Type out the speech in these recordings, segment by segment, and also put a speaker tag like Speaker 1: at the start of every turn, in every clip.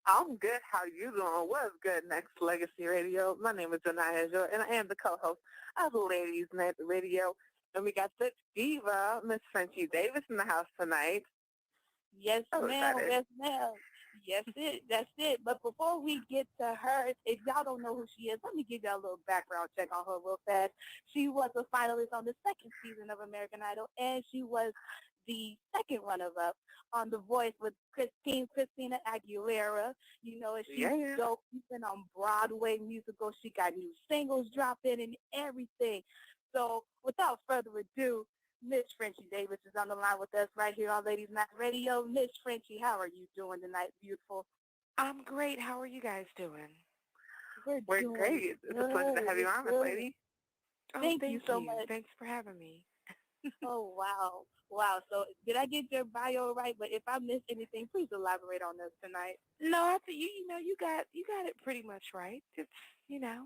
Speaker 1: I'm good. How you doing? What's good, Next Legacy Radio? My name is Janaya Joy, and I am the co-host of Ladies Night Radio. And we got the diva, Miss Frenchie Davis, in the house tonight.
Speaker 2: Yes,
Speaker 1: So
Speaker 2: ma'am.
Speaker 1: excited.
Speaker 2: Yes, ma'am. Yes, that's it. But before we get to her, if y'all don't know who she is, let me give y'all a little background check on her real fast. She was a finalist on the second season of American Idol, and she was the second runner-up on The Voice with Christina Aguilera. You know, and she's
Speaker 1: Yeah.
Speaker 2: dope. She's been on Broadway musicals. She got new singles dropping and everything. So without further ado, Miss Frenchie Davis is on the line with us right here on Ladies Night Radio. Miss Frenchie, how are you doing tonight, beautiful?
Speaker 3: I'm great. How are you guys doing?
Speaker 2: We're
Speaker 1: We're
Speaker 2: doing
Speaker 1: great. It's a pleasure to
Speaker 2: good.
Speaker 1: have you
Speaker 2: We're
Speaker 1: on, Miss
Speaker 2: good.
Speaker 1: Lady.
Speaker 3: Oh,
Speaker 2: Thank you
Speaker 3: thank
Speaker 2: so
Speaker 3: you.
Speaker 2: much.
Speaker 3: Thanks for having me.
Speaker 2: Oh, wow. Wow. So did I get your bio right? But if I missed anything, please elaborate on this tonight.
Speaker 3: No, I think you got it pretty much right. It's you know,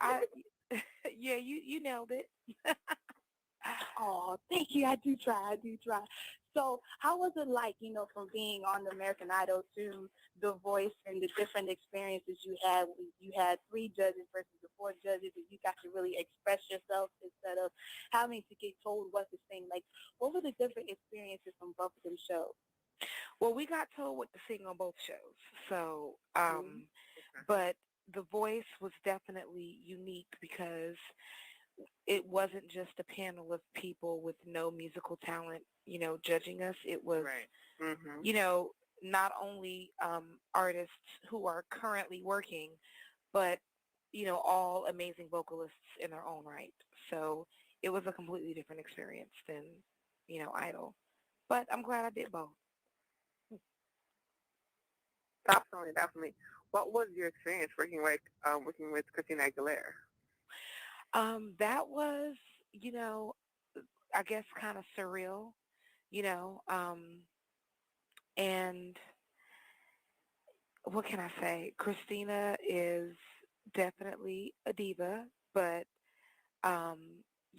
Speaker 3: I yeah, you nailed it.
Speaker 2: Oh, thank you. I do try. I do try. So how was it like, from being on the American Idol to The Voice and the different experiences you had? You had three judges versus the four judges, and you got to really express yourself instead of having to get told what to sing. Like, what were the different experiences from both of them shows?
Speaker 3: Well, we got told what to sing on both shows. So,
Speaker 2: Mm-hmm.
Speaker 3: but The Voice was definitely unique because it wasn't just a panel of people with no musical talent, judging us. It was,
Speaker 1: Right. Mhm.
Speaker 3: you know, not only artists who are currently working, but, all amazing vocalists in their own right. So it was a completely different experience than, Idol. But I'm glad I did both.
Speaker 1: Definitely, definitely. What was your experience working with Christina Aguilera?
Speaker 3: That was, I guess kind of surreal, you know, and what can I say? Christina is definitely a diva, but um,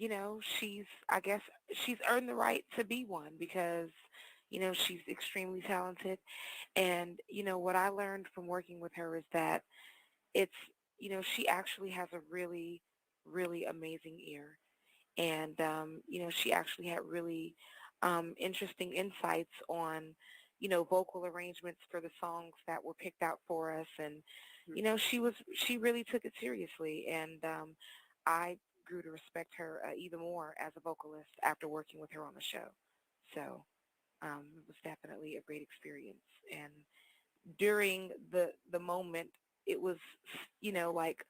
Speaker 3: I guess she's earned the right to be one because, she's extremely talented. And, what I learned from working with her is that it's, she actually has a really, really amazing ear. And, she actually had really interesting insights on, vocal arrangements for the songs that were picked out for us. And, she really took it seriously. And I grew to respect her even more as a vocalist after working with her on the show. So it was definitely a great experience. And during the moment, it was, like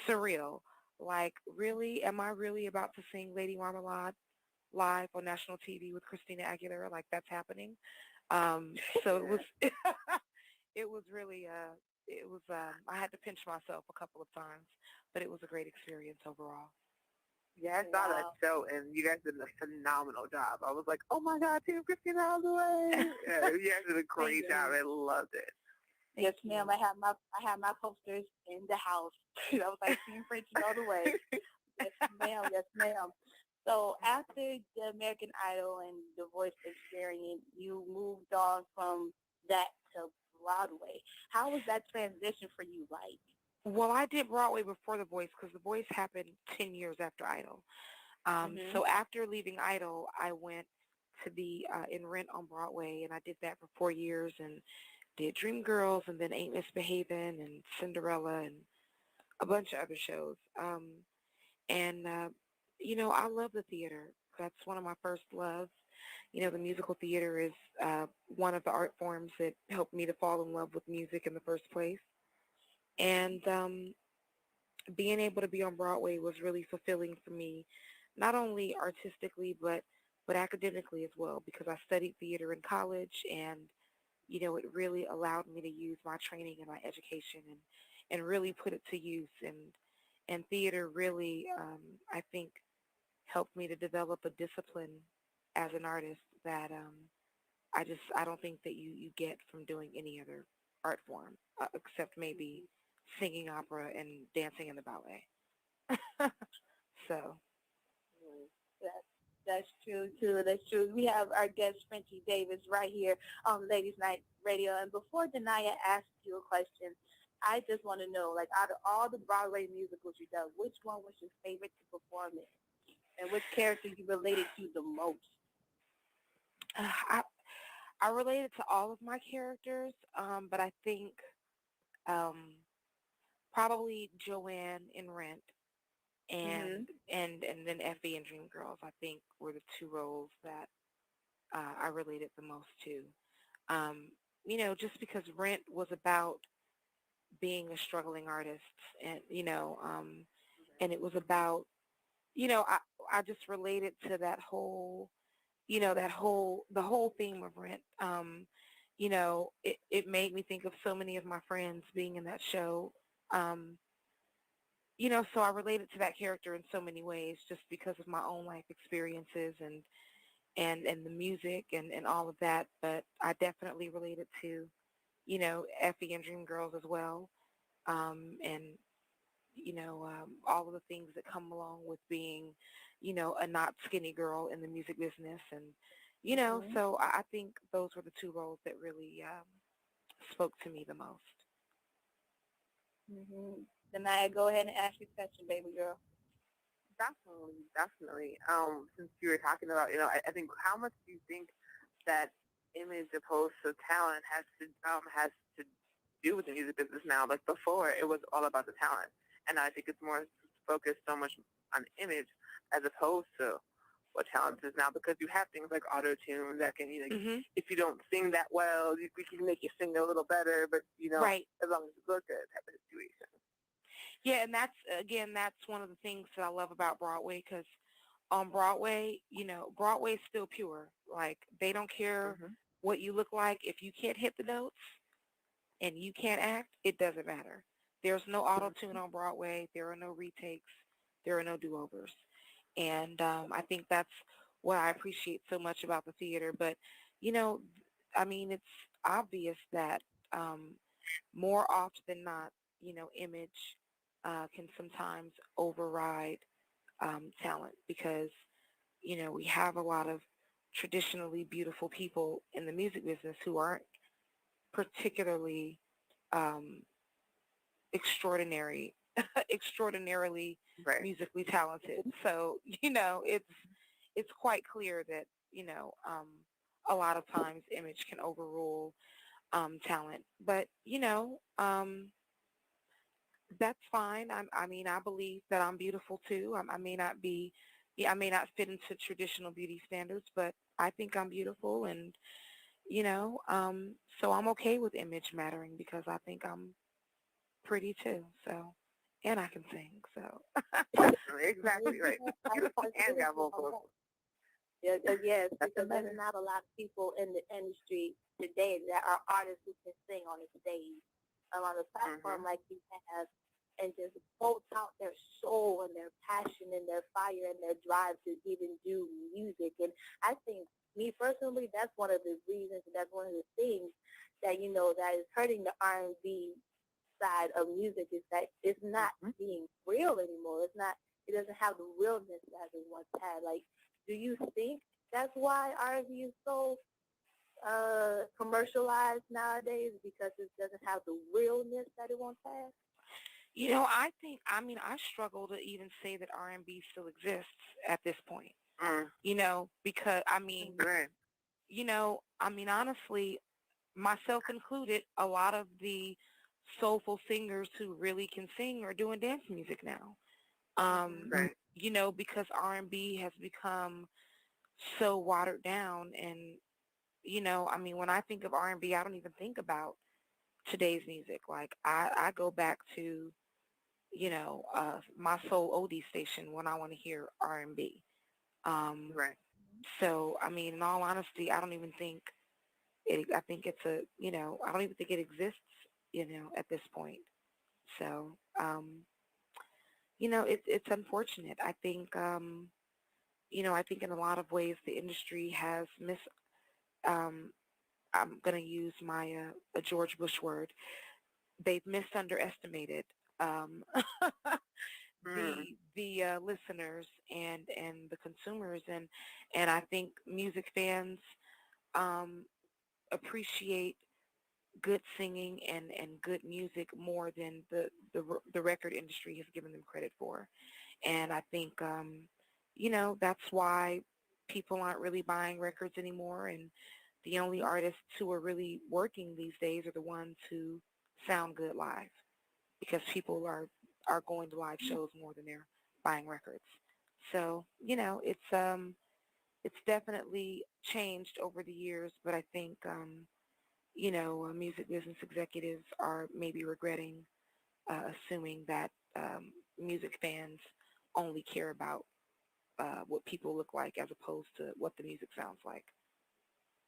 Speaker 3: surreal. Like, really, am I really about to sing Lady Marmalade live on national TV with Christina Aguilera? Like, that's happening. So it was, it was really, I had to pinch myself a couple of times, but it was a great experience overall.
Speaker 1: Yeah, I saw that
Speaker 2: Wow.
Speaker 1: show, and you guys did a phenomenal job. I was like, oh my God, Team Christina all the way. Yeah, you guys did a
Speaker 2: Thank
Speaker 1: great job.
Speaker 2: you.
Speaker 1: I loved it.
Speaker 2: Yes,
Speaker 3: Thank
Speaker 2: ma'am.
Speaker 3: you.
Speaker 2: I have my posters in the house. I was like Team Frenchie all the way. Yes, ma'am. Yes, ma'am. So after the American Idol and the Voice experience, you moved on from that to Broadway. How was that transition for you like?
Speaker 3: Well, I did Broadway before The Voice because The Voice happened 10 years after Idol.
Speaker 2: Mhm.
Speaker 3: So after leaving Idol, I went to be in Rent on Broadway, and I did that for 4 years and did Dreamgirls and then Ain't Misbehavin' and Cinderella and a bunch of other shows. And, I love the theater. That's one of my first loves. The musical theater is one of the art forms that helped me to fall in love with music in the first place. And being able to be on Broadway was really fulfilling for me, not only artistically but academically as well, because I studied theater in college, and it really allowed me to use my training and my education and really put it to use. And theater really, I think, helped me to develop a discipline as an artist that I don't think that you get from doing any other art form except maybe singing opera and dancing in the ballet. So
Speaker 2: Mhm. Yes. That's true too. That's true. We have our guest Frenchie Davis right here on Ladies Night Radio. And before Denaya asks you a question, I just want to know, like, out of all the Broadway musicals you done, which one was your favorite to perform in, and which character you related to the most?
Speaker 3: I I related to all of my characters, but I think um, probably Joanne in Rent
Speaker 2: Mhm.
Speaker 3: and then Effie in Dreamgirls. I think were the two roles that I related the most to. Um, just because Rent was about being a struggling artist, and and it was about I just related to that whole the whole theme of Rent. It made me think of so many of my friends being in that show. Um, so I related to that character in so many ways just because of my own life experiences and the music and all of that. But I definitely related to, Effie and Dreamgirls as well. And all of the things that come along with being, a not skinny girl in the music business. And,
Speaker 2: Mhm.
Speaker 3: so I think those were the two roles that really spoke to me the most.
Speaker 2: Mhm. Denaya, go ahead and ask your question, baby girl.
Speaker 1: Definitely, definitely. Since you were talking about, I think how much do you think that image opposed to talent has to do with the music business now? Like before, it was all about the talent, and I think it's more focused so much on image as opposed to what talent is now, because you have things like auto tune that can,
Speaker 3: Hmm.
Speaker 1: if you don't sing that well, we can make you sing a little better, but
Speaker 3: Right.
Speaker 1: as long as you look good, type of situation.
Speaker 3: Yeah, and that's one of the things that I love about Broadway because on Broadway, Broadway's still pure. Like they don't care
Speaker 1: Hmm.
Speaker 3: what you look like. If you can't hit the notes and you can't act, it doesn't matter. There's no auto-tune on Broadway. There are no retakes. There are no do-overs. And I think that's what I appreciate so much about the theater. But, you know, I mean, it's obvious that um, more often than not, image can sometimes override talent because, we have a lot of traditionally beautiful people in the music business who aren't particularly um, extraordinary, extraordinarily
Speaker 1: Right.
Speaker 3: musically talented. So, it's quite clear that, a lot of times image can overrule talent. But, that's fine. I mean, I believe that I'm beautiful too. I may not be, yeah, I may not fit into traditional beauty standards, but I think I'm beautiful and, so I'm okay with image mattering because I think I'm pretty too. So, and I can sing. So,
Speaker 1: Definitely, exactly right. Beautiful
Speaker 2: That's
Speaker 1: and got
Speaker 2: beautiful.
Speaker 1: vocals.
Speaker 2: Yeah, yes,
Speaker 1: That's
Speaker 2: because there's
Speaker 1: amazing.
Speaker 2: not a lot of people in the industry today that are artists who can sing on the stage, on a platform
Speaker 1: Mhm.
Speaker 2: like you have, and just bolt out their soul and their passion and their fire and their drive to even do music. And I think, me personally, that's one of the reasons, and that's one of the things that that is hurting the R&B side of music is that it's not
Speaker 1: Mhm.
Speaker 2: being real anymore. It's not. It doesn't have the realness that it once had. Like, do you think that's why R&B is so commercialized nowadays because it doesn't have the realness that it once had?
Speaker 3: I mean, I struggle to even say that R&B still exists at this point,
Speaker 1: Mm.
Speaker 3: because I mean,
Speaker 1: Right.
Speaker 3: honestly, myself included, a lot of the soulful singers who really can sing are doing dance music now.
Speaker 2: Mhm.
Speaker 1: Right.
Speaker 3: Because R&B has become so watered down and, I mean, when I think of R&B, I don't even think about today's music. Like I go back to, my soul oldie station when I want to hear R&B. Um,
Speaker 1: Right.
Speaker 3: so, I mean, in all honesty, I don't even think I think I don't even think it exists, at this point. So, it's unfortunate. I think in a lot of ways the industry has um, I'm going to use my a George Bush word. They've misunderestimated um, the listeners and the consumers, and I think music fans um, appreciate good singing and good music more than the record industry has given them credit for. And I think, that's why people aren't really buying records anymore. And the only artists who are really working these days are the ones who sound good live because people are going to live shows more than they're buying records. So, it's definitely changed over the years, but I think, music business executives are maybe regretting assuming that music fans only care about what people look like as opposed to what the music sounds like.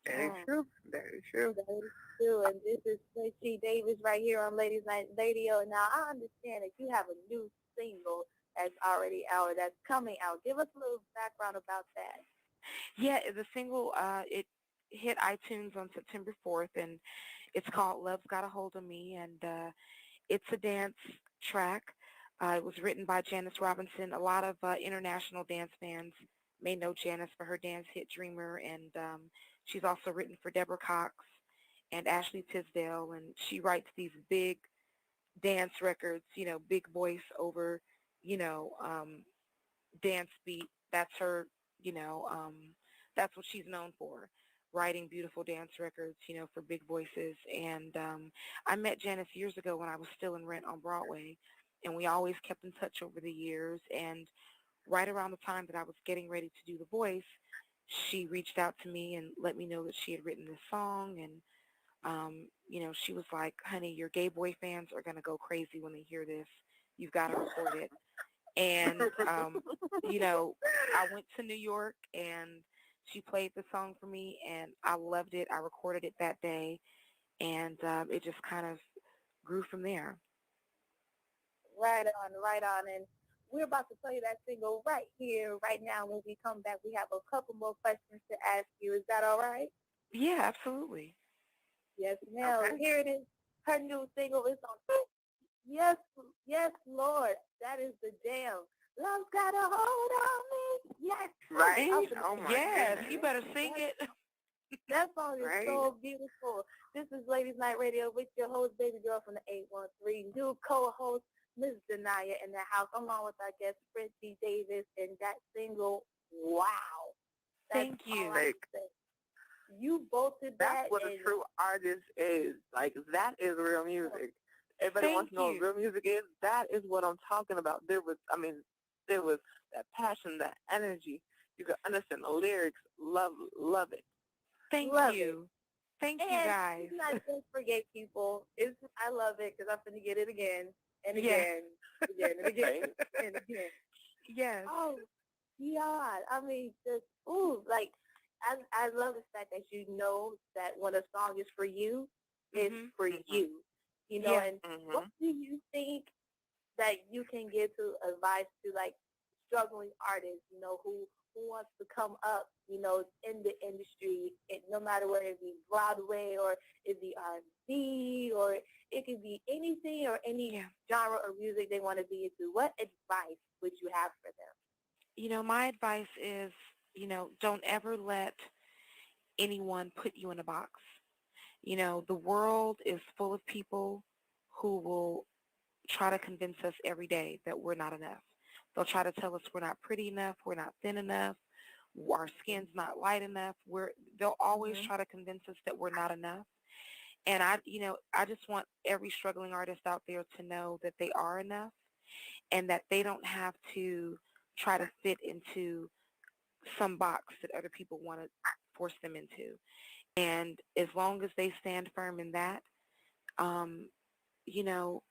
Speaker 1: Very true. Very true.
Speaker 2: That is true. And this is Frenchie Davis right here on Ladies Night Radio. Now, I understand that you have a new single that's already out, that's coming out. Give us a little background about that.
Speaker 3: Yeah, the single, it hit iTunes on September 4th, and it's called Love's Got a Hold of Me, and it's a dance track. It was written by Janice Robinson. A lot of international dance fans may know Janice for her dance hit Dreamer, and she's also written for Deborah Cox and Ashley Tisdale, and she writes these big dance records, big voice over, you know, um, dance beat. That's her, you know, um, that's what she's known for, writing beautiful dance records, for big voices. And I met Janice years ago when I was still in Rent on Broadway, and we always kept in touch over the years. And right around the time that I was getting ready to do the voice, she reached out to me and let me know that she had written this song. And, she was like, honey, your gay boy fans are going to go crazy when they hear this. You've got to record it. And, I went to New York and she played the song for me and I loved it. I recorded it that day and it just kind of grew from there.
Speaker 2: Right on, right on. And we're about to play that single right here, right now. When we come back, we have a couple more questions to ask you. Is that all right?
Speaker 3: Yeah, absolutely.
Speaker 2: Yes, ma'am.
Speaker 1: Okay.
Speaker 2: Here it is. Her new single is on. Yes, yes, Lord. That is the jam. Love's got a hold on me. Yes.
Speaker 1: Right?
Speaker 2: Oh,
Speaker 1: my
Speaker 3: Yes,
Speaker 1: goodness.
Speaker 3: you better sing it.
Speaker 2: that song is
Speaker 1: Right?
Speaker 2: so beautiful. This is Ladies Night Radio with your host, baby girl from the 813. New co-host, Ms. Denaya in the house, along with our guest, Frenchie Davis, and that single, wow. That's
Speaker 3: Thank
Speaker 2: all
Speaker 3: you.
Speaker 2: I can say. You both did
Speaker 1: That's
Speaker 2: that.
Speaker 1: what a true artist is. Like, that is real music. Everybody
Speaker 3: Thank
Speaker 1: wants to know
Speaker 3: you.
Speaker 1: what real music is. That is what I'm talking about. There was that passion, that energy. You could understand the lyrics. Love it.
Speaker 3: Thank
Speaker 2: Love it.
Speaker 3: you. Thank you,
Speaker 2: And
Speaker 3: guys.
Speaker 2: it's not just for gay people. I love it because I'm going to get it again and
Speaker 3: Yes.
Speaker 2: again, and again, and again.
Speaker 3: Yes.
Speaker 2: Oh, God. I mean, just, like, I love the fact that you know that when a song is for you, it's for you.
Speaker 3: Yeah.
Speaker 2: And what do you think that you can give to advice to, like, struggling artists, who wants to come up, in the industry, no matter whether it be Broadway or it be R&B or it could be anything or any genre or music they want to be into. What advice would you have for them?
Speaker 3: My advice is, don't ever let anyone put you in a box. The world is full of people who will try to convince us every day that we're not enough. They'll try to tell us we're not pretty enough, we're not thin enough, our skin's not light enough. They'll always try to convince us that we're not enough. And I just want every struggling artist out there to know that they are enough and that they don't have to try to fit into some box that other people want to force them into. And as long as they stand firm in that, um, you know,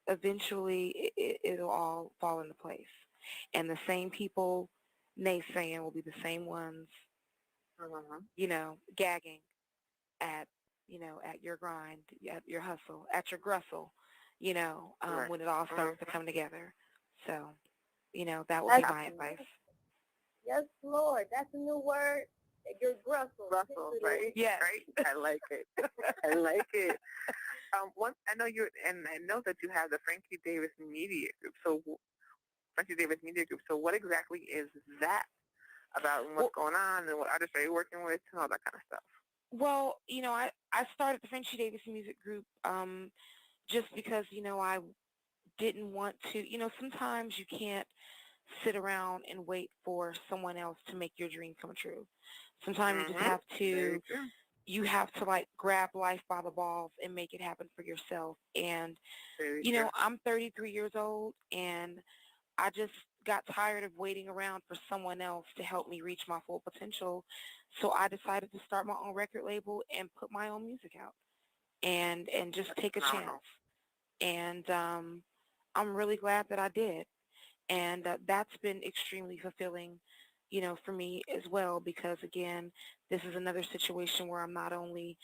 Speaker 3: eventually it'll all fall into place. And the same people naysaying will be the same ones, gagging at, at your grind, at your hustle, at your gristle,
Speaker 1: Right.
Speaker 3: when it all starts to come together. So, that would be
Speaker 2: That's,
Speaker 3: my advice.
Speaker 2: yes, Lord. That's a new word. Your Brussels.
Speaker 1: Brussels, right?
Speaker 3: Yes.
Speaker 1: Right? I like it. I like it. I know that you have the Frankie Davis Media Group. So Frenchie Davis Media Group. So what exactly is that about and what's going on and what artists are you working with and all that kind of stuff?
Speaker 3: Well, I started the Frenchie Davis Music Group just because, I didn't want to, sometimes you can't sit around and wait for someone else to make your dream come true. Sometimes you just
Speaker 1: Mm-hmm.
Speaker 3: have
Speaker 1: Very
Speaker 3: to,
Speaker 1: true.
Speaker 3: you have to like grab life by the balls and make it happen for yourself. And,
Speaker 1: Very true.
Speaker 3: I'm 33 years old and I just got tired of waiting around for someone else to help me reach my full potential. So I decided to start my own record label and put my own music out and just
Speaker 1: That's
Speaker 3: take a
Speaker 1: phenomenal.
Speaker 3: chance. And I'm really glad that I did. And that's been extremely fulfilling, for me as well, because again, this is another situation where I'm not only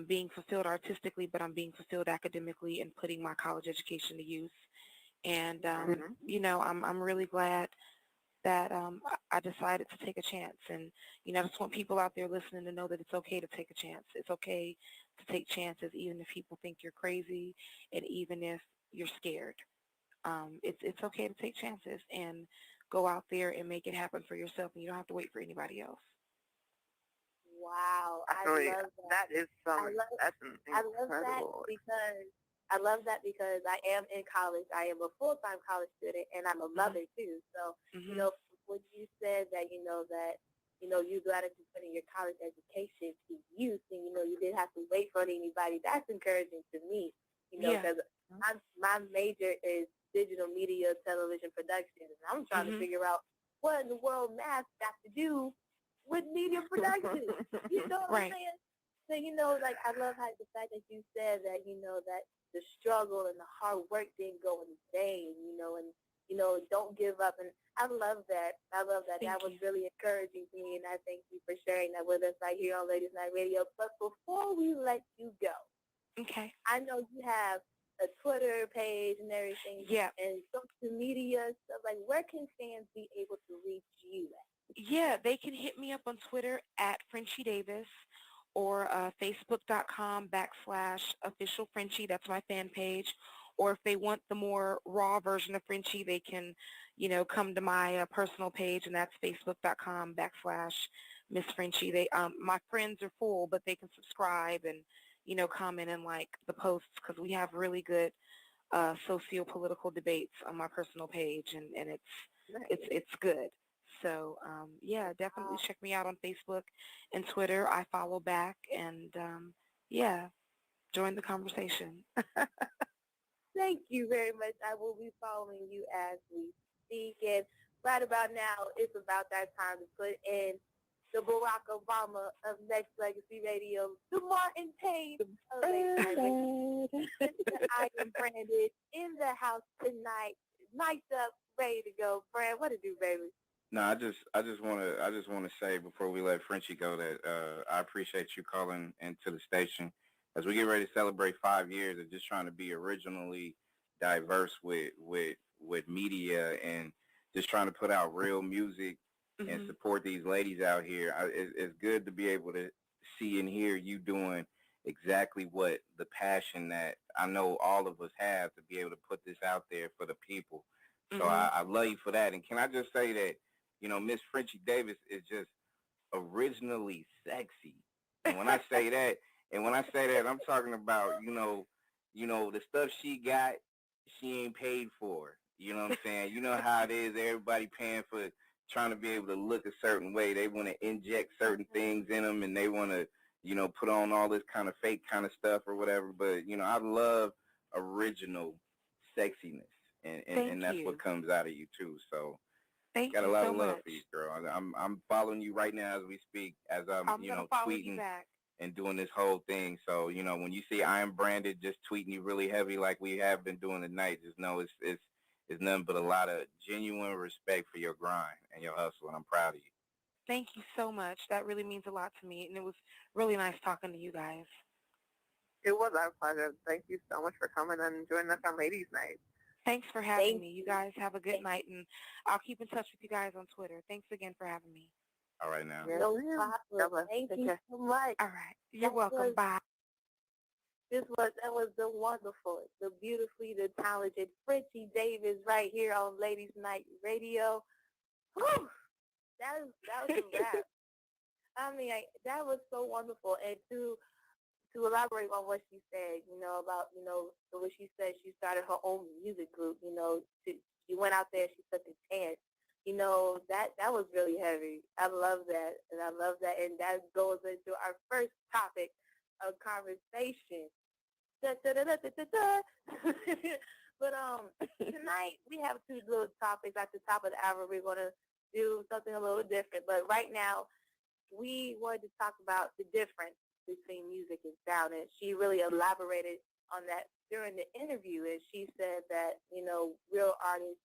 Speaker 3: being fulfilled artistically, but I'm being fulfilled academically and putting my college education to use. And, I'm really glad that I decided to take a chance. And, I just want people out there listening to know that it's okay to take a chance. It's okay to take chances, even if people think you're crazy and even if you're scared. It's okay to take chances and go out there and make it happen for yourself, and you don't have to wait for anybody else.
Speaker 2: Wow, I
Speaker 1: Absolutely.
Speaker 2: love that.
Speaker 1: That's
Speaker 2: I love that
Speaker 1: incredible.
Speaker 2: because I am in college. I am a full-time college student, and I'm a mother too. So,
Speaker 3: Mm-hmm.
Speaker 2: when you said that, you got into putting your college education to use, and you didn't have to wait for anybody. That's encouraging to me.
Speaker 3: Yeah.
Speaker 2: Because my major is digital media, television production, and I'm trying to figure out what in the world math got to do with media production. You know what I'm
Speaker 3: Right.
Speaker 2: saying? So, I love how the fact that you said that, that the struggle and the hard work didn't go in vain, and, don't give up. And I love that. I love that. That was really encouraging to me, and I thank you for sharing that with us right here on Ladies Night Radio. But before we let you go,
Speaker 3: Okay.
Speaker 2: I know you have a Twitter page and everything,
Speaker 3: Yeah.
Speaker 2: and social media stuff. Like, where can fans be able to reach you at?
Speaker 3: Yeah, they can hit me up on Twitter at Frenchie Davis or Facebook.com/official Frenchie. That's my fan page. Or if they want the more raw version of Frenchie, they can, come to my personal page, and that's Facebook.com/Miss Frenchie. My friends are full, but they can subscribe and, comment and like the posts because we have really good socio-political debates on my personal page, and it's good. So, yeah, definitely check me out on Facebook and Twitter. I follow back and, yeah, join the conversation.
Speaker 2: Thank you very much. I will be following you as we speak. And right about now, it's about that time to put in the Barack Obama of Nexxlegacy Radio, the Martin Payne of Nexxlegacy. I am Brandon in the house tonight. Mic'd up, ready to go. Brand, what to do, baby?
Speaker 4: No, I just want to say before we let Frenchie go that I appreciate you calling into the station as we get ready to celebrate 5 years of just trying to be originally diverse with media and just trying to put out real music and support these ladies out here. It's good to be able to see and hear you doing exactly what the passion that I know all of us have to be able to put this out there for the people. So I love you for that. And can I just say that Miss Frenchie Davis is just originally sexy. And when I say that, I'm talking about, the stuff she got, she ain't paid for. You know what I'm saying? You know how it is. Everybody paying for trying to be able to look a certain way. They want to inject certain things in them, and they want to, put on all this kind of fake kind of stuff or whatever. But, I love original sexiness, and that's what comes out of you, too. So got a lot of love for you, girl. I'm following you right now as we speak, as I'm tweeting and doing this whole thing. So, when you see I am branded, just tweeting you really heavy like we have been doing tonight, just know it's nothing but a lot of genuine respect for your grind and your hustle, and I'm proud of you.
Speaker 3: Thank you so much. That really means a lot to me, and it was really nice talking to you guys.
Speaker 1: It was our pleasure. Thank you so much for coming and joining us on Ladies Night.
Speaker 3: Thanks for having me. You guys have a good night, and I'll keep in touch with you guys on Twitter. Thanks again for having me.
Speaker 4: All right now.
Speaker 2: No problem. Thank you so much.
Speaker 3: All right. You're welcome. Bye.
Speaker 2: That was the wonderful, the beautifully, the talented Frenchie Davis right here on Ladies Night Radio. Whew, that was a wrap. I mean, that was so wonderful. And to elaborate on what she said, about, what she said, she started her own music group, she went out there, she took a chance. That was really heavy. I love that. And I love that. And that goes into our first topic of conversation. Da, da, da, da, da, da, da. But tonight we have two little topics at the top of the hour. We're going to do something a little different. But right now, we wanted to talk about the difference between music and sound. And she really elaborated on that during the interview. And she said that, real artists,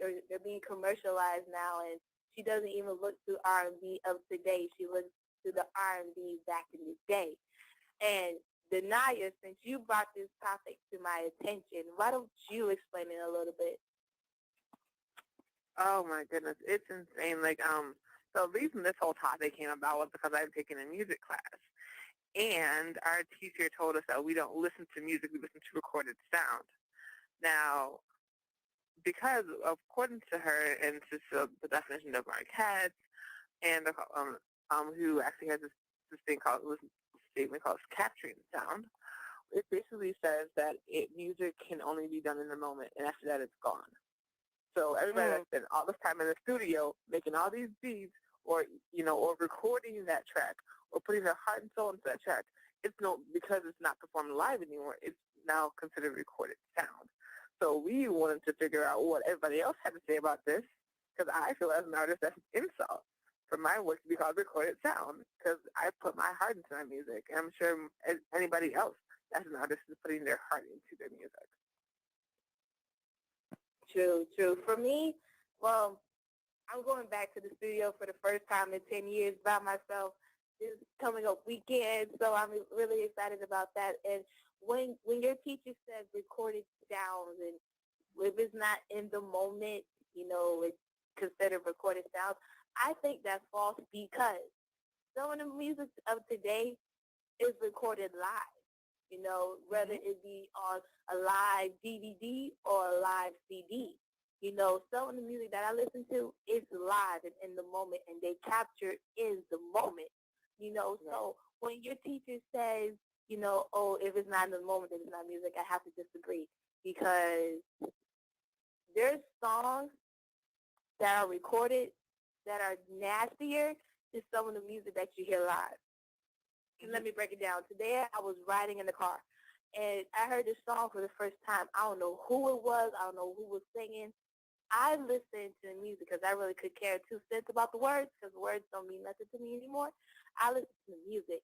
Speaker 2: they're being commercialized now. And she doesn't even look to R&B of today. She looks to the R&B back in the day. And Denaya, since you brought this topic to my attention, why don't you explain it a little bit?
Speaker 1: Oh my goodness, it's insane. So the reason this whole topic came about was because I've taken a music class, and our teacher told us that we don't listen to music, we listen to recorded sound. Now, because according to her, and to the definition of Marquette, and who actually has this statement called capturing sound, it basically says that music can only be done in the moment, and after that, it's gone. So everybody that spent all this time in the studio making all these beats, or recording that track, or putting their heart and soul into that track, because it's not performed live anymore. It's now considered recorded sound. So we wanted to figure out what everybody else had to say about this, because I feel as an artist that's an insult for my work to be called recorded sound, because I put my heart into my music, and I'm sure anybody else that's an artist is putting their heart into their music.
Speaker 2: True. For me, well, I'm going back to the studio for the first time in 10 years by myself. This coming up weekend, so I'm really excited about that. And when your teacher says recorded sounds, and if it's not in the moment, it's considered recorded sounds, I think that's false, because some of the music of today is recorded live, whether it be on a live DVD or a live CD. Some of the music that I listen to is live and in the moment, and they capture in the moment. So when your teacher says, if it's not in the moment, then it's not music, I have to disagree, because there's songs that are recorded that are nastier than some of the music that you hear live. And let me break it down. Today I was riding in the car, and I heard this song for the first time. I don't know who it was. I don't know who was singing. I listened to the music because I really could care 2 cents about the words, because words don't mean nothing to me anymore. I listened to the music,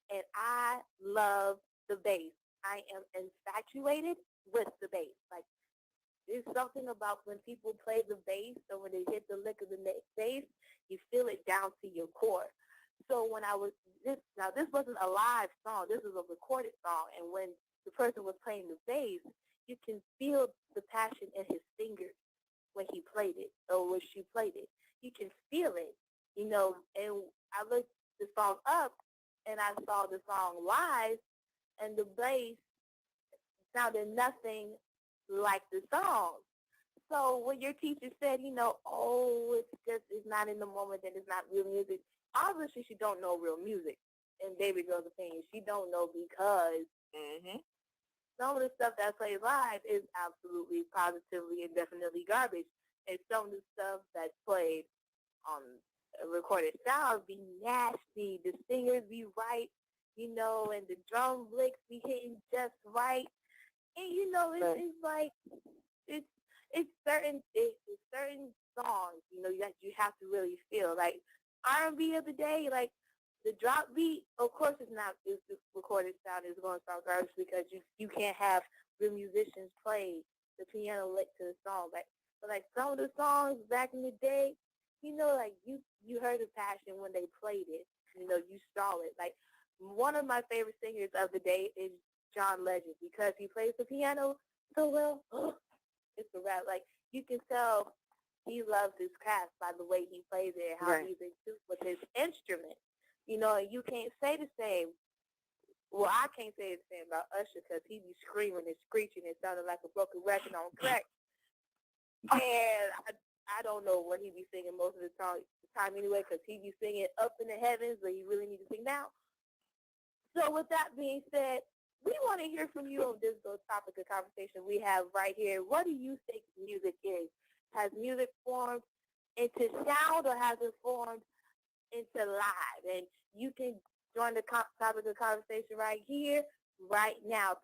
Speaker 2: and I love the bass. I am infatuated with the bass. Like, there's something about when people play the bass, or when they hit the lick of the bass, you feel it down to your core. So when this wasn't a live song. This was a recorded song. And when the person was playing the bass, you can feel the passion in his fingers when he played it, or when she played it. You can feel it, and I looked the song up, and I saw the song live, and the bass sounded nothing like the song. So when your teacher said, it's not in the moment, then it's not real music, obviously she don't know real music. In Baby Girl's opinion, she don't know, because some of the stuff that plays live is absolutely, positively, and definitely garbage. And some of the stuff that's played on recorded sound be nasty. The singers be right, and the drum licks be hitting just right. And it's like it's certain songs, that you have to really feel. Like R&B of the day, like the drop beat, of course it's the recorded sound is going to sound garbage, because you can't have the musicians play the piano lick to the song. But some of the songs back in the day, like you heard the passion when they played it. You saw it. Like, one of my favorite singers of the day is John Legend, because he plays the piano so well. It's a rap. Like, you can tell he loves his craft by the way he plays it, and how he's in tune with his instrument. You can't say the same Well, I can't say the same about Usher because he be screaming and screeching. It sounded like a broken record on crack. And I don't know what he be singing most of the time anyway, because he be singing up in the heavens, but he really need to sing down. So with that being said, we want to hear from you on this little topic of conversation we have right here. What do you think music is? Has music formed into sound, or has it formed into live? And you can join the topic of conversation right here, right now,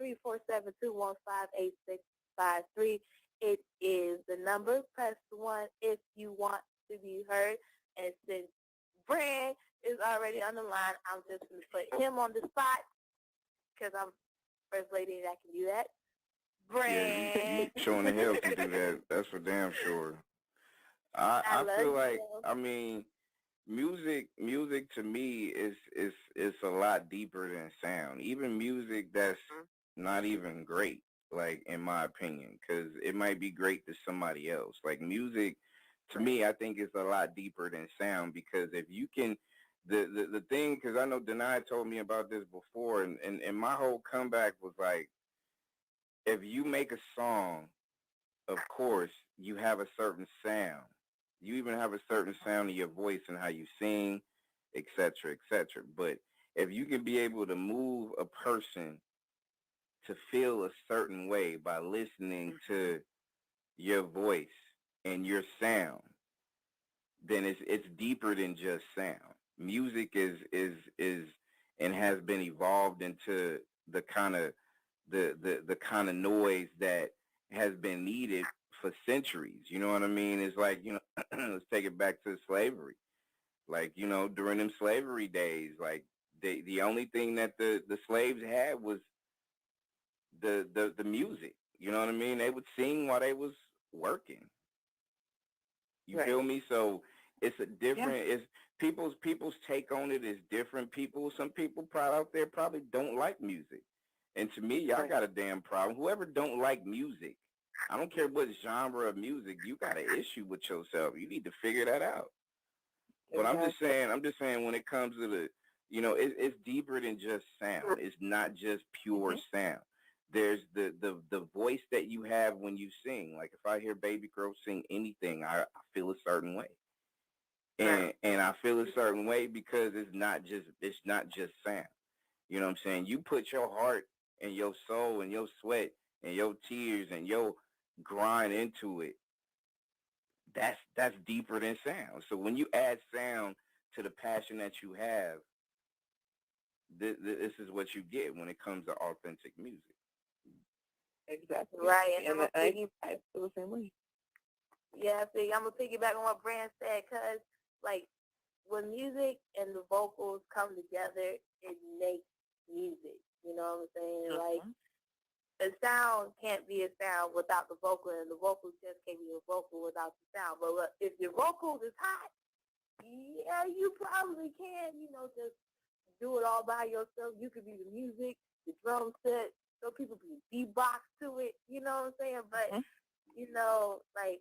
Speaker 2: 347-215-8653. It is the number. Press 1 if you want to be heard. And since Brand is already on the line, I'm just going to put him on the spot because I'm first lady that can do that. Brand.
Speaker 4: Yeah, you sure in the hell can do that. That's for damn sure. I feel like, I mean, music to me is a lot deeper than sound. Even music that's not even great, like in my opinion, because it might be great to somebody else. Like music to me, I think it's a lot deeper than sound, because if you can, the thing, because I know Denai told me about this before, and my whole comeback was like, if you make a song, of course you have a certain sound. You even have a certain sound in your voice and how you sing, et cetera, et cetera. But if you can be able to move a person to feel a certain way by listening to your voice and your sound, then it's deeper than just sound. Music is and has been evolved into the kind of the kind of noise that has been needed for centuries. You know what I mean? It's like, you know, let's take it back to slavery. Like, you know, during them slavery days, like the only thing that the slaves had was the music. You know what I mean? They would sing while they was working. You feel me? So it's a different, it's people's take on it is different. Some people probably out there probably don't like music. And to me, y'all got a damn problem. Whoever don't like music, I don't care what genre of music, you got an issue with yourself. You need to figure that out. But I'm just saying when it comes to the, you know, it's deeper than just sound. It's not just pure sound. There's the voice that you have when you sing. Like if I hear Baby Girl sing anything, I feel a certain way. And I feel a certain way because it's not just sound. You know what I'm saying? You put your heart and your soul and your sweat and your tears and your grind into it. That's deeper than sound. So when you add sound to the passion that you have, this is what you get when it comes to authentic music.
Speaker 1: Exactly.
Speaker 2: Right.
Speaker 1: And he feel the same way.
Speaker 2: Yeah, see, I'm going to piggyback on what Brand said, because, like, when music and the vocals come together, it makes music. You know what I'm saying? Like, a sound can't be a sound without the vocal, and the vocals just can't be a vocal without the sound. But look, if your vocals is hot, yeah, you probably can, you know, just do it all by yourself. You could be the music, the drum set, some people can beatbox to it, you know what I'm saying? But, you know, like,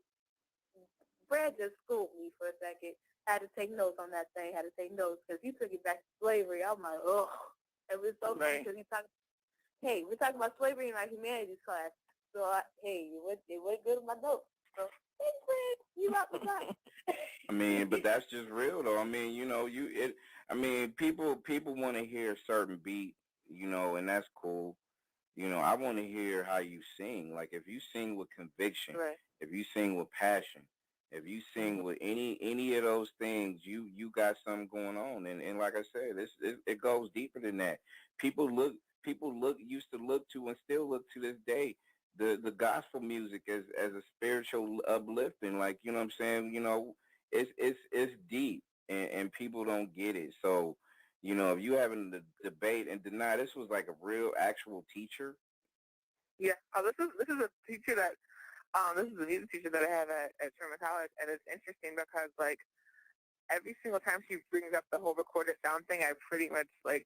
Speaker 2: Brad just schooled me for a second. Had to take notes on that thing, because he took it back to slavery. I'm like, oh. It was so funny because we're talking about slavery in our humanities class. So, it went good in my notes. So, hey, Brad, you out the time.
Speaker 4: I mean, but that's just real, though. I mean, you know, people want to hear a certain beat, you know, and that's cool. You know, I want to hear how you sing. Like, if you sing with conviction, if you sing with passion, if you sing with any of those things, you got something going on. And like I said, it goes deeper than that. People used to look to and still look to this day the gospel music as a spiritual uplifting. Like, you know what I'm saying? You know, it's deep and people don't get it. So, you know, if you having the debate and deny, this was like a real actual teacher.
Speaker 1: Yeah. This is a teacher that this is a music teacher that I have at Sherman College, and it's interesting because like every single time she brings up the whole recorded sound thing, I pretty much like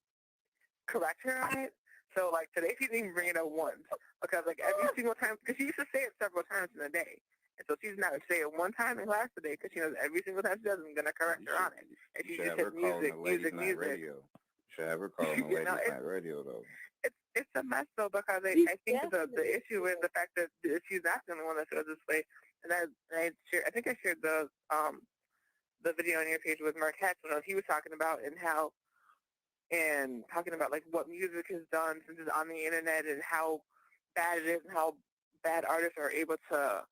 Speaker 1: correct her on it. So like today she didn't even bring it up once because like every single time, because she used to say it several times in a day. And so she's not going to say it one time in class today because she knows every single time she does, I'm going to correct her on it. And she just says music.
Speaker 4: Should have her call on the
Speaker 1: You know,
Speaker 4: Ladies Night Radio, though.
Speaker 1: it's a mess though, because I think the issue is the fact that she's not the only one that feels this way. And I think I shared the video on your page with Mark Hatch when he was talking about talking about like what music has done since it's on the internet and how bad it is and how bad artists are able to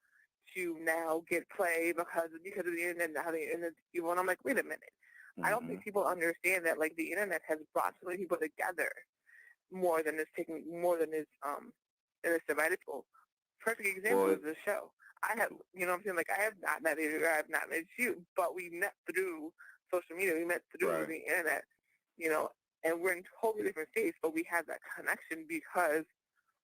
Speaker 1: now get play because of the internet and how the internet's evil. And I'm like, wait a minute. I don't think people understand that like the internet has brought so many people together more than it's divided people. Perfect example is this show. I have, you know what I'm saying? Like, I have not met you, I have not met you, but we met through social media. We met through the internet, you know, and we're in totally different states, but we have that connection because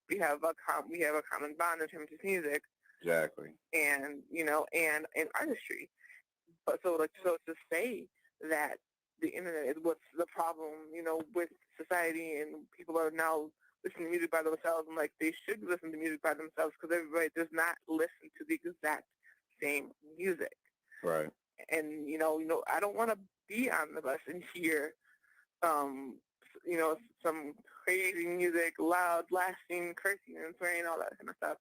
Speaker 1: we have a common bond in terms of music.
Speaker 4: Exactly.
Speaker 1: And, you know, and artistry. But so to say that the internet is what's the problem, you know, with society and people are now listening to music by themselves, and like they should listen to music by themselves because everybody does not listen to the exact same music.
Speaker 4: Right.
Speaker 1: And you know, I don't want to be on the bus and hear, you know, some crazy music, loud, blasting, cursing, and swearing, all that kind of stuff.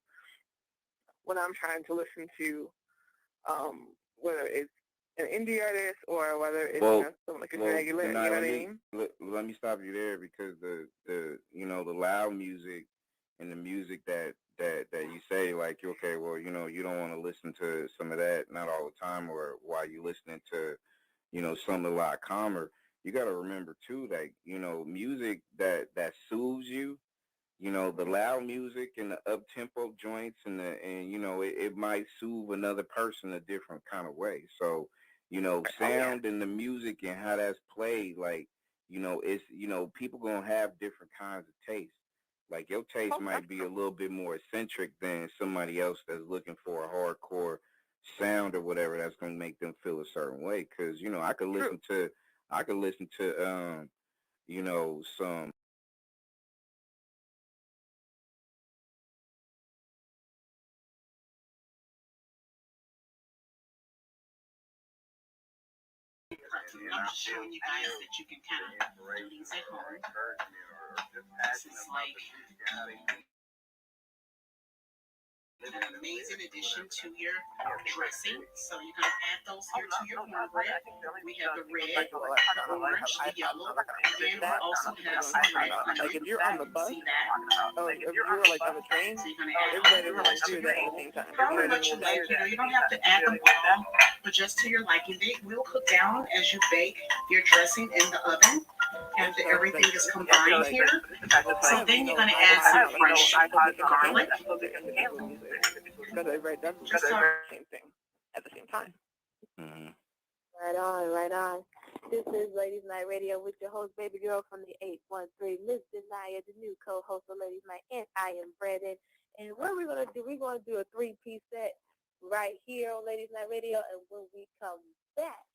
Speaker 1: When I'm trying to listen to, whether it's an indie artist or whether it's someone like a regular, you know what I mean?
Speaker 4: Let me stop you there because the you know, the loud music and the music that you say, like, okay, well, you know, you don't want to listen to some of that, not all the time, or while you're listening to, you know, something a lot calmer. You got to remember too that, you know, music that soothes you, you know, the loud music and the up-tempo joints and you know, it might soothe another person a different kind of way. So, you know, sound and the music and how that's played, like, you know, it's, you know, people going to have different kinds of tastes. Like your taste might be a little bit more eccentric than somebody else that's looking for a hardcore sound or whatever that's going to make them feel a certain way. Because, you know, I could listen to, you know, some,
Speaker 5: I'm just showing you guys that you can kind of do these at home. This is like an amazing addition to your dressing. So you're going to add those here to your cornbread. We have the red, the orange, the yellow, and then we also have some red honey.
Speaker 1: Like if you're on the bus,
Speaker 5: see that?
Speaker 1: if you're like on the train,
Speaker 5: So you're going to add
Speaker 1: everybody will
Speaker 5: those
Speaker 1: do
Speaker 5: to
Speaker 1: that
Speaker 5: your
Speaker 1: at the same time.
Speaker 5: however much you like. You know, you don't have to add them all, but just to your liking. They will cook down as you bake your dressing in the oven after everything is combined here. So then you're going to add some fresh garlic.
Speaker 1: Because everybody does the same thing at the same time.
Speaker 4: mm-hmm.
Speaker 2: Right on, right on. This is Ladies Night Radio with your host, baby girl from the 813, Miss Denaya, the new co-host of Ladies Night, and I am Brandon. And what we're going to do, we're going to do a three-piece set right here on Ladies Night Radio, and when we come back,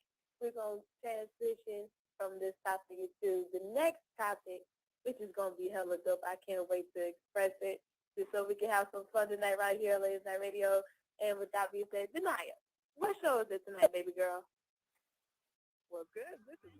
Speaker 2: we're going to transition from this topic to the next topic, which is going to be hella dope. I can't wait to express it, just so we can have some fun tonight right here on Ladies Night Radio. And with that being said, Denaya, what show is it tonight, baby girl?
Speaker 1: Well, good. This is